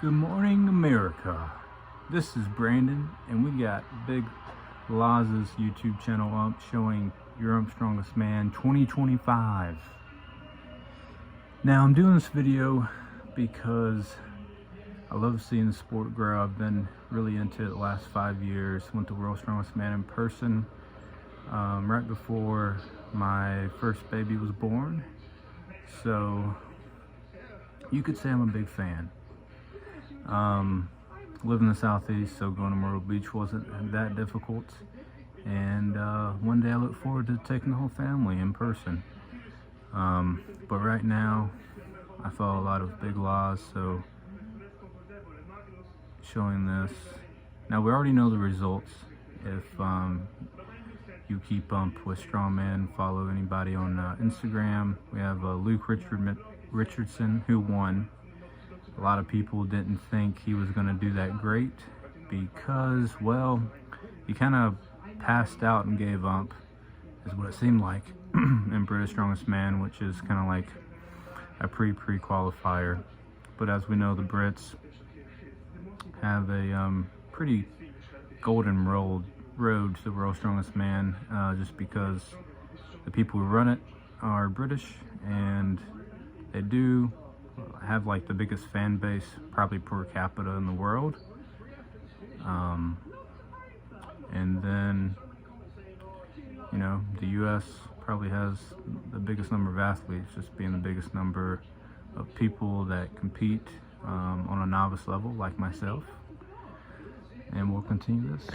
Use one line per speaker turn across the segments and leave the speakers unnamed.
Good morning, America. This is Brandon, and we got Big Laz's YouTube channel up showing Your Strongest Man 2025. Now, I'm doing this video because I love seeing the sport grow. I've been really into it the last 5 years. Went to World's Strongest Man in person right before my first baby was born. So you could say I'm a big fan. Live in the Southeast, so going to Myrtle Beach wasn't that difficult. And one day I look forward to taking the whole family in person. But right now, I follow a lot of Big Laws, so showing this. Now, we already know the results. If you keep up with Strongman, follow anybody on Instagram. We have Luke Richardson, who won. A lot of people didn't think he was going to do that great because, well, he kind of passed out and gave up, is what it seemed like, in British Strongest Man, which is kind of like a pre-qualifier. But as we know, the Brits have a pretty golden road to the World's Strongest Man, just because the people who run it are British, and they do have like the biggest fan base probably per capita in the world. And then, you know, the US probably has the biggest number of athletes, just being the biggest number of people that compete on a novice level like myself. And we'll continue this.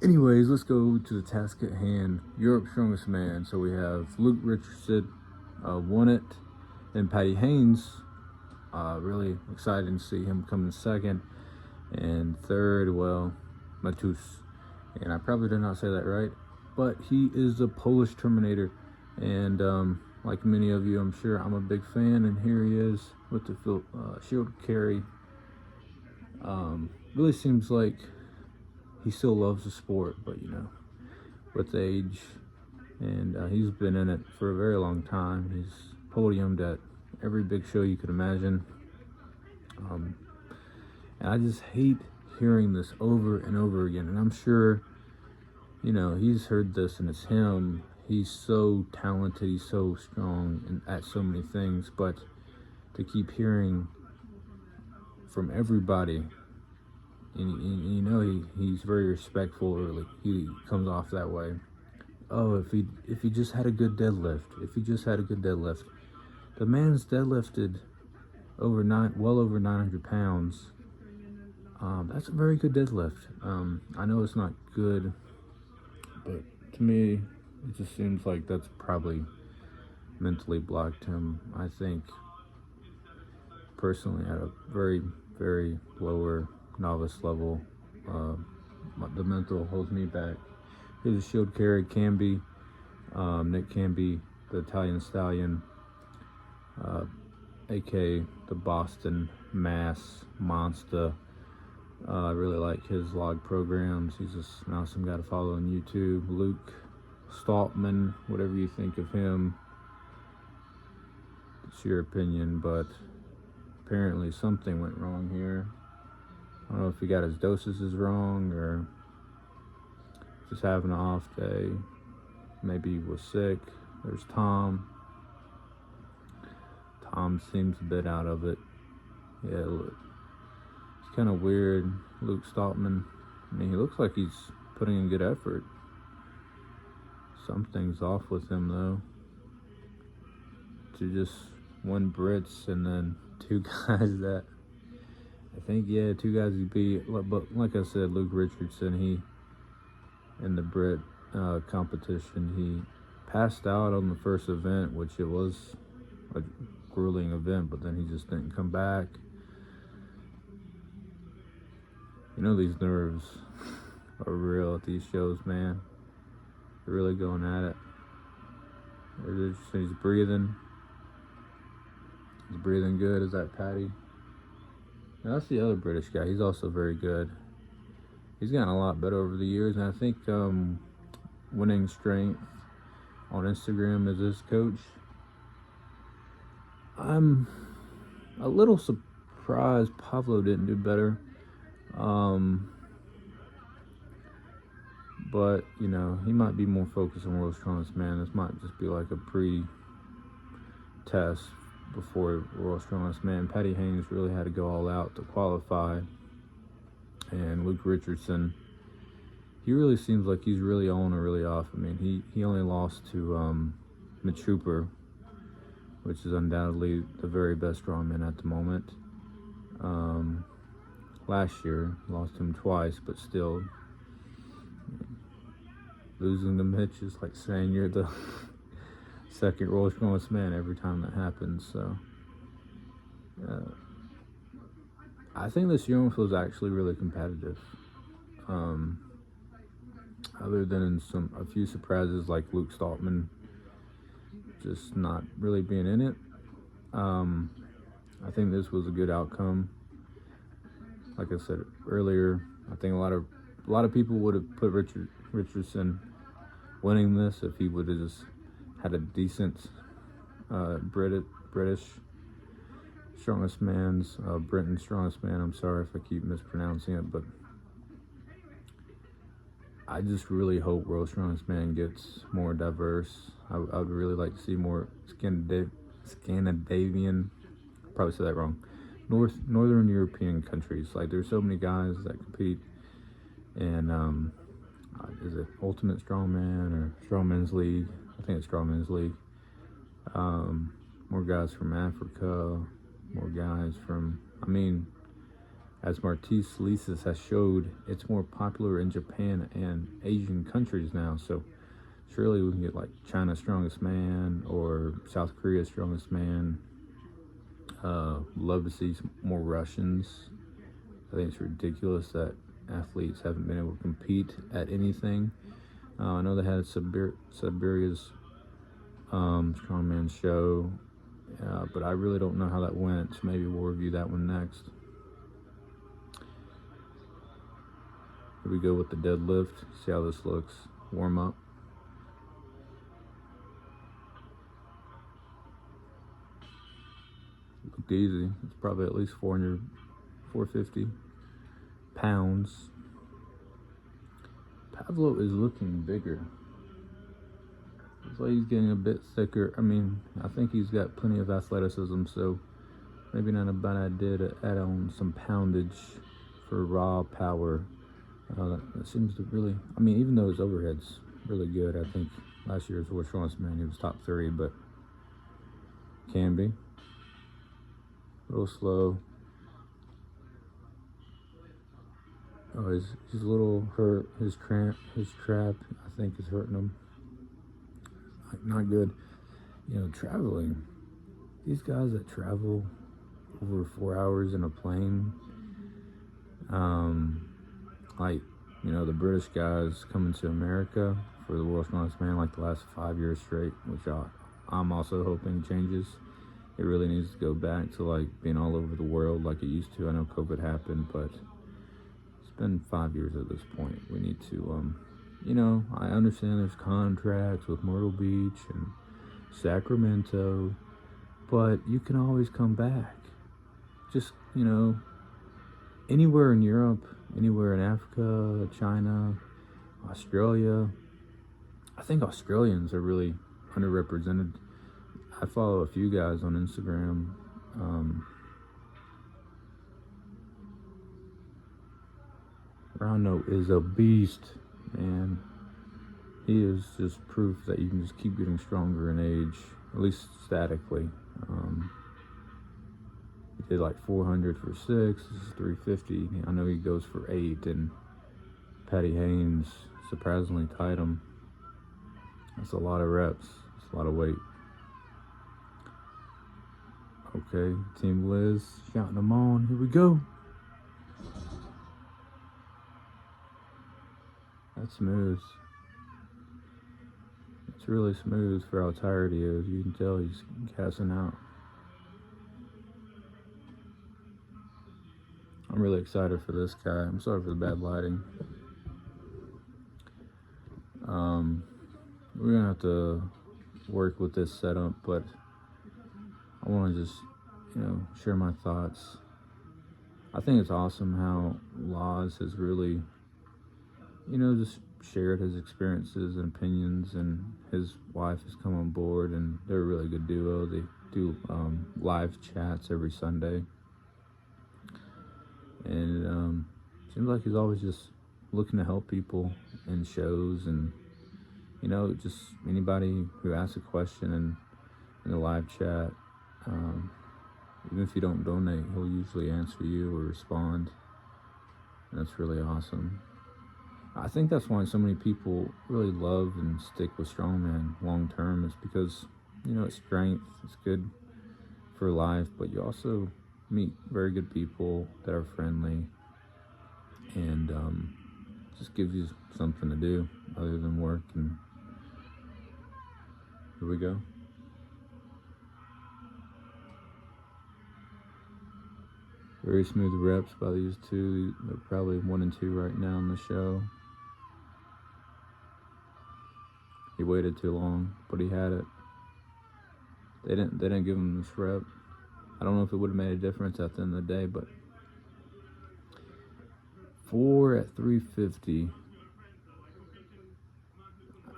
Anyways, let's go to the task at hand. Europe's Strongest Man. So we have Luke Richardson won it. And Patty Haynes, really excited to see him come in second. And third, well, Matus. And I probably did not say that right, but he is a Polish Terminator. And like many of you, I'm sure I'm a big fan. And here he is with the shield carry. Really seems like he still loves the sport, but you know, with age. And he's been in it for a very long time. He's podiumed at every big show you could imagine. And I just hate hearing this over and over again. And I'm sure, you know, he's heard this and it's him. He's so talented, he's so strong and at so many things, but to keep hearing from everybody, and you know, he's very respectful, or he comes off that way. Oh, if he just had a good deadlift, if he just had a good deadlift. The man's deadlifted well over 900 pounds. That's a very good deadlift. I know it's not good, but to me, it just seems like that's probably mentally blocked him. I think, personally, at a very, very lower novice level, the mental holds me back. His shield carry, Camby, Nick Camby, the Italian Stallion, aka the Boston Mass Monster. I really like his log programs. He's just an awesome guy to follow on YouTube. Luke Stoltman, whatever you think of him, it's your opinion, but apparently something went wrong here. I don't know if he got his dosages wrong or just having an off day. Maybe he was sick. There's Tom. Tom seems a bit out of it. Yeah, it's kind of weird. Luke Stoltman, I mean, he looks like he's putting in good effort. Something's off with him, though. To just win Brits and then two guys that, I think, yeah, two guys he beat. But like I said, Luke Richardson, he, in the Brit competition, he passed out on the first event, which it was a grueling event, but then he just didn't come back. You know, these nerves are real at these shows, man. They're really going at it. He's breathing. He's breathing good. Is that Patty? Now, that's the other British guy. He's also very good. He's gotten a lot better over the years, and I think Winning Strength on Instagram is his coach. I'm a little surprised surprised Pablo didn't do better. But, you know, he might be more focused on World's Strongest Man. This might just be like a pre-test before World's Strongest Man. Patty Haynes really had to go all out to qualify. And Luke Richardson, he really seems like he's really on or really off. I mean, he only lost to Trooper, which is undoubtedly the very best strongman at the moment. Last year, lost him twice, but still, losing to Mitch is like saying you're the second World's Strongest Man every time that happens. So, I think this year was actually really competitive. Other than a few surprises like Luke Stoltman just not really being in it. I think this was a good outcome. Like I said earlier, I think a lot of people would have put Richardson winning this if he would have just had a decent British strongest man's Britain strongest man. I'm sorry if I keep mispronouncing it, but I just really hope World's Strongest Man gets more diverse. I would really like to see more Scandinavian, probably said that wrong, Northern European countries. Like, there's so many guys that compete in, is it Ultimate Strongman or Strongman's League? I think it's Strongman's League. More guys from Africa, more guys from, I mean, as Martise Lisis has showed, it's more popular in Japan and Asian countries now. So surely we can get like China's Strongest Man or South Korea's Strongest Man. Love to see some more Russians. I think it's ridiculous that athletes haven't been able to compete at anything. I know they had Siberia's Strongman show, but I really don't know how that went. So maybe we'll review that one next. Here we go with the deadlift. See how this looks. Warm up. Looked easy. It's probably at least 450 pounds. Pablo is looking bigger. It's like he's getting a bit thicker. I mean, I think he's got plenty of athleticism, so maybe not a bad idea to add on some poundage for raw power. That seems to really, I mean, even though his overhead's really good, I think last year's World's Strongest Man, he was top 3, but can be. A little slow. Oh, he's a little hurt. His trap, I think, is hurting him. Not good. You know, traveling. These guys that travel over 4 hours in a plane, like, you know, the British guys coming to America for the World's Strongest Man like the last 5 years straight, which I'm also hoping changes. It really needs to go back to like being all over the world like it used to. I know COVID happened, but it's been 5 years at this point. We need to, you know, I understand there's contracts with Myrtle Beach and Sacramento, but you can always come back. Just, you know, anywhere in Europe, anywhere in Africa, China, Australia. I think Australians are really underrepresented. I follow a few guys on Instagram. Rano is a beast, man. He is just proof that you can just keep getting stronger in age, at least statically. He did like 400 for 6, this is 350. I know he goes for 8, and Patty Haynes surprisingly tied him. That's a lot of reps, that's a lot of weight. Okay, Team Liz shouting them on. Here we go. That's smooth. It's really smooth for how tired he is. You can tell he's casting out. I'm really excited for this guy. I'm sorry for the bad lighting. We're gonna have to work with this setup, but I want to just, you know, share my thoughts. I think it's awesome how Laws has really, just shared his experiences and opinions, and his wife has come on board, and they're a really good duo. They do live chats every Sunday, and seems like he's always just looking to help people in shows, and just anybody who asks a question in the live chat. Um, Even if you don't donate, he'll usually answer you or respond. And that's really awesome. I think that's why so many people really love and stick with strongman long term, is because, it's strength, it's good for life, but you also meet very good people that are friendly, and just gives you something to do other than work. And here we go. Very smooth reps by these two. They're probably 1 and 2 right now in the show. He waited too long, but he had it. They didn't give him this rep. I don't know if it would have made a difference at the end of the day, but 4 at 350.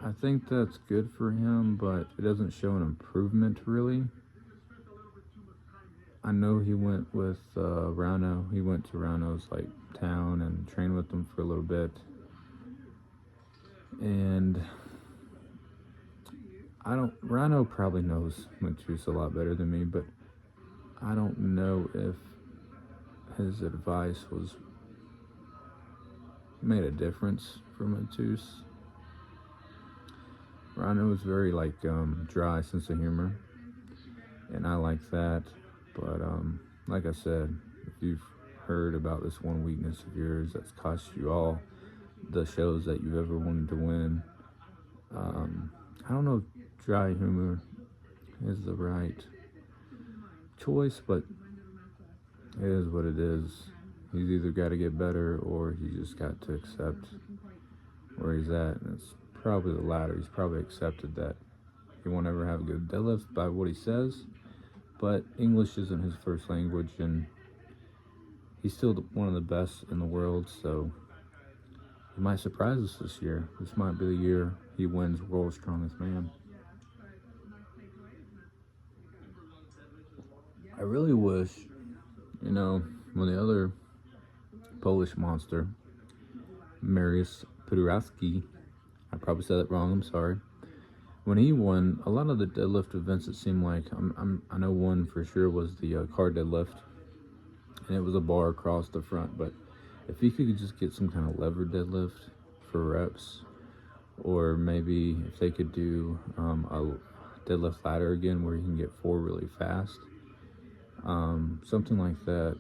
I think that's good for him, but it doesn't show an improvement really. I know he went with Rano. He went to Rano's town and trained with them for a little bit. And Rano probably knows Matus a lot better than me, but I don't know if his advice made a difference for Matus. Rano is very dry sense of humor, and I like that. But like I said, if you've heard about this one weakness of yours that's cost you all the shows that you've ever wanted to win, I don't know if dry humor is the right choice, but it is what it is. He's either got to get better, or he just got to accept where he's at, and it's probably the latter. He's probably accepted that he won't ever have a good deadlift by what he says, but English isn't his first language, and he's still one of the best in the world, so he might surprise us this year. This might be the year he wins World's Strongest Man. I really wish, when the other Polish monster, Mariusz Podurowski, I probably said that wrong, I'm sorry. When he won, a lot of the deadlift events, it seemed like, I know one for sure was the car deadlift, and it was a bar across the front, but if he could just get some kind of lever deadlift for reps, or maybe if they could do a deadlift ladder again where you can get 4 really fast, something like that,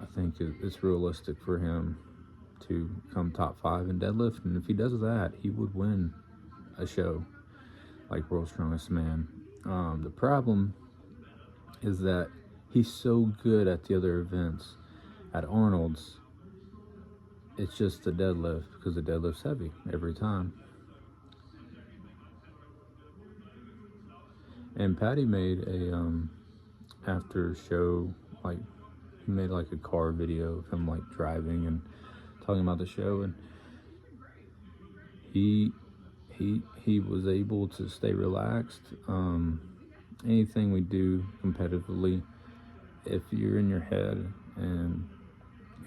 I think it's realistic for him to come top 5 in deadlift, and if he does that, he would win a show like World's Strongest Man. The problem is that he's so good at the other events. At Arnold's, it's just the deadlift, because the deadlift's heavy every time. And Patty made a after show, he made a car video of him driving and talking about the show, and he was able to stay relaxed. Anything we do competitively, if you're in your head and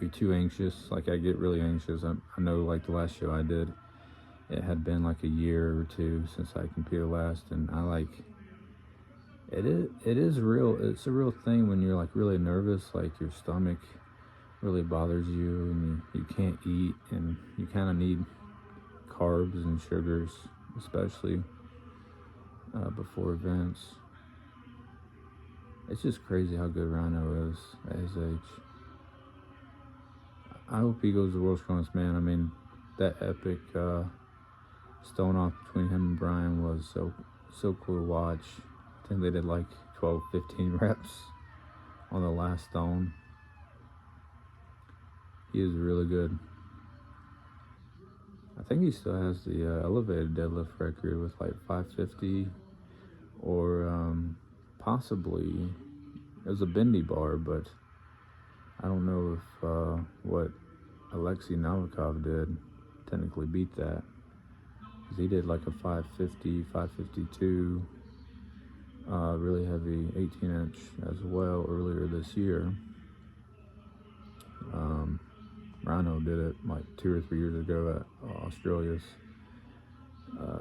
you're too anxious, I get really anxious. I know the last show I did, it had been a year or 2 since I competed last, and it is real. It's a real thing when you're really nervous, your stomach really bothers you, and you can't eat, and you kind of need carbs and sugars, especially before events. It's just crazy how good Rhino is at his age. I hope he goes to World's Strongest Man. I mean, that epic stone off between him and Brian was so cool to watch. I think they did 12, 15 reps on the last stone. He is really good. I think he still has the elevated deadlift record with 550, or possibly it was a bendy bar, but I don't know if what Alexei Novikov did technically beat that, because he did like a 550, 552, really heavy 18-inch as well earlier this year. Rhino did it like 2 or 3 years ago at Australia's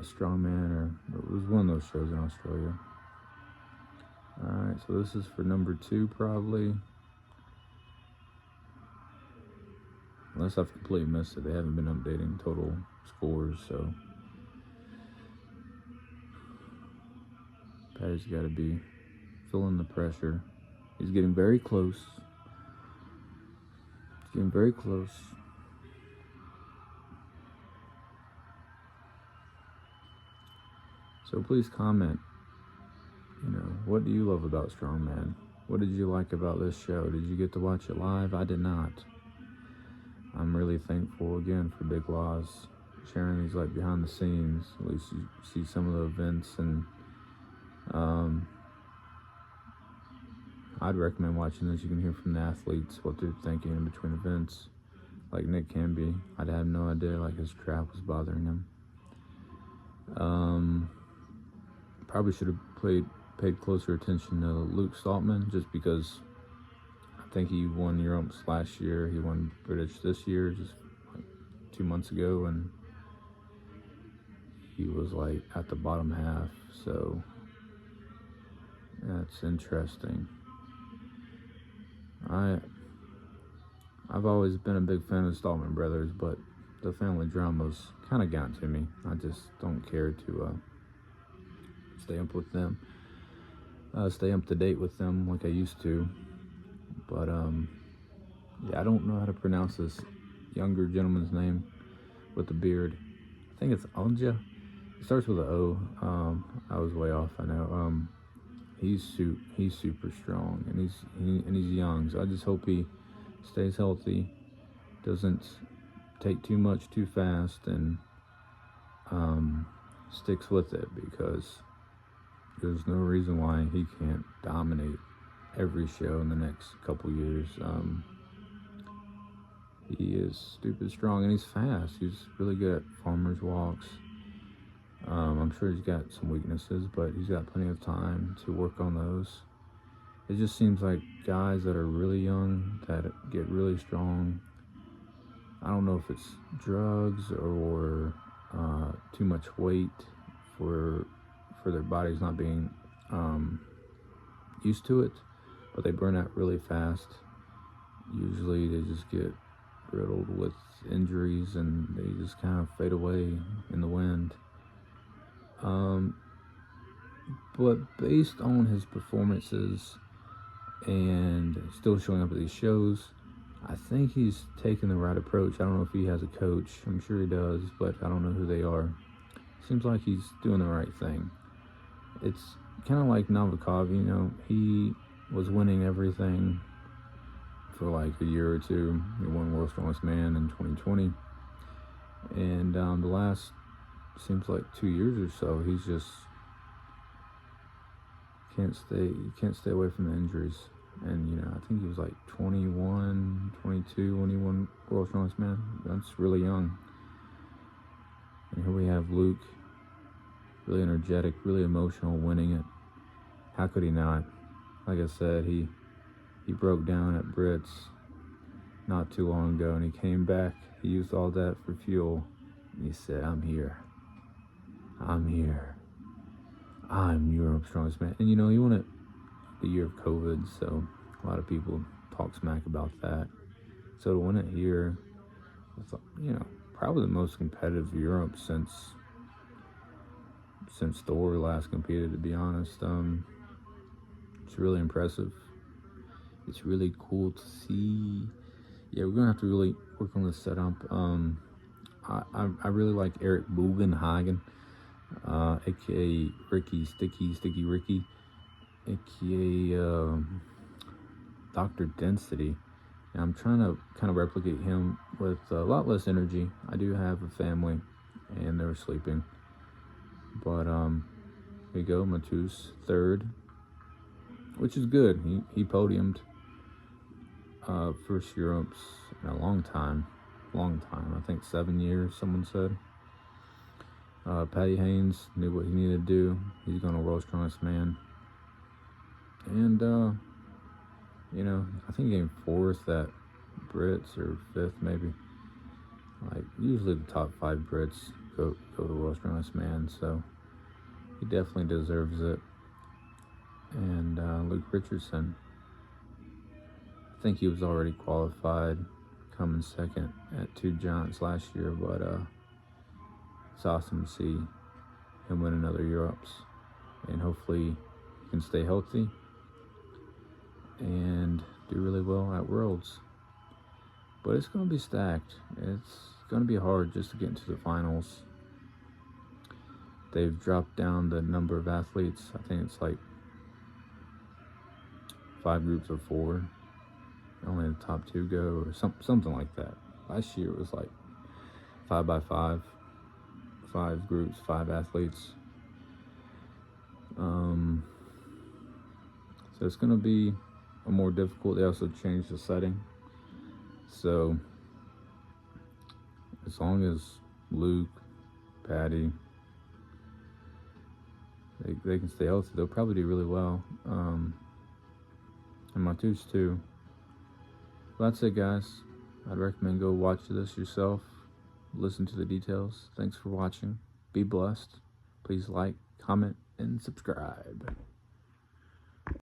strongman, or it was one of those shows in Australia. Alright, so this is for number 2 probably. Unless I've completely missed it. They haven't been updating total scores, so Patty's got to be feeling the pressure. He's getting very close. He's getting very close. So please comment. What do you love about Strongman? What did you like about this show? Did you get to watch it live? I did not. I'm really thankful again for Big Laws sharing these like behind the scenes. At least you see some of the events, and I'd recommend watching this. You can hear from the athletes what they're thinking in between events. Like Nick Canby, I'd have no idea like his trap was bothering him. Probably should have paid closer attention to Luke Saltman, just because I think he won Europe last year. He won British this year, just like 2 months ago, and he was like at the bottom half. So that's interesting. I've always been a big fan of the Stallman brothers, but the family drama's kind of gotten to me. I just don't care to stay up with them, stay up to date with them like I used to. But yeah, I don't know how to pronounce this younger gentleman's name with the beard. I think it's Anja. It starts with an O. I was way off, I know. He's super strong, and he's young. So I just hope he stays healthy, doesn't take too much too fast, and sticks with it, because there's no reason why he can't dominate every show in the next couple years. He is stupid strong, and he's fast. He's really good at farmers walks. I'm sure he's got some weaknesses, but he's got plenty of time to work on those. It just seems like guys that are really young that get really strong, I don't know if it's drugs or too much weight for their bodies not being used to it, but they burn out really fast. Usually they just get riddled with injuries, and they just kind of fade away in the wind. But based on his performances and still showing up at these shows, I think he's taking the right approach. I don't know if he has a coach. I'm sure he does, but I don't know who they are. Seems like he's doing the right thing. It's kind of like Novikov, he was winning everything for like a year or two. He won World's Strongest Man in 2020. And the last, seems like 2 years or so, he's just can't stay away from the injuries. And I think he was like 21, 22 when he won World's Strongest Man. That's really young. And here we have Luke, really energetic, really emotional, winning it. How could he not? Like I said, he broke down at Brits not too long ago, and he came back. He used all that for fuel, and he said, I'm here. I'm Europe's strongest man. And he won it the year of COVID, so a lot of people talk smack about that. So to win it here, with, probably the most competitive Europe since Thor last competed, to be honest. It's really impressive. It's really cool to see. Yeah, we're gonna have to really work on this setup. I really like Eric Bugenhagen, aka Sticky Ricky, aka Dr. Density. And I'm trying to kind of replicate him with a lot less energy. I do have a family, and they're sleeping. But here we go, Matus third, which is good. He podiumed First Europe's in a long time. I think 7 years, someone said. Patty Haynes knew what he needed to do. He's going to World's Strongest Man. And, I think he came 4th at Brits, or 5th maybe. Like, usually the top 5 Brits go to World's Strongest Man, so he definitely deserves it. And Luke Richardson, I think he was already qualified, coming second at 2 Giants last year, but it's awesome to see him win another Europe's, and hopefully he can stay healthy and do really well at Worlds. But it's going to be stacked. It's going to be hard just to get into the finals. They've dropped down the number of athletes. I think it's like 5 groups of 4. Only the top 2 go, or something like that. Last year it was like 5 by 5. 5 groups, 5 athletes. So it's going to be a more difficult. They also changed the setting. So as long as Luke, Patty, they can stay healthy, they'll probably do really well. And Matouche too. Well, that's it, guys. I'd recommend go watch this yourself. Listen to the details. Thanks for watching. Be blessed. Please like, comment, and subscribe.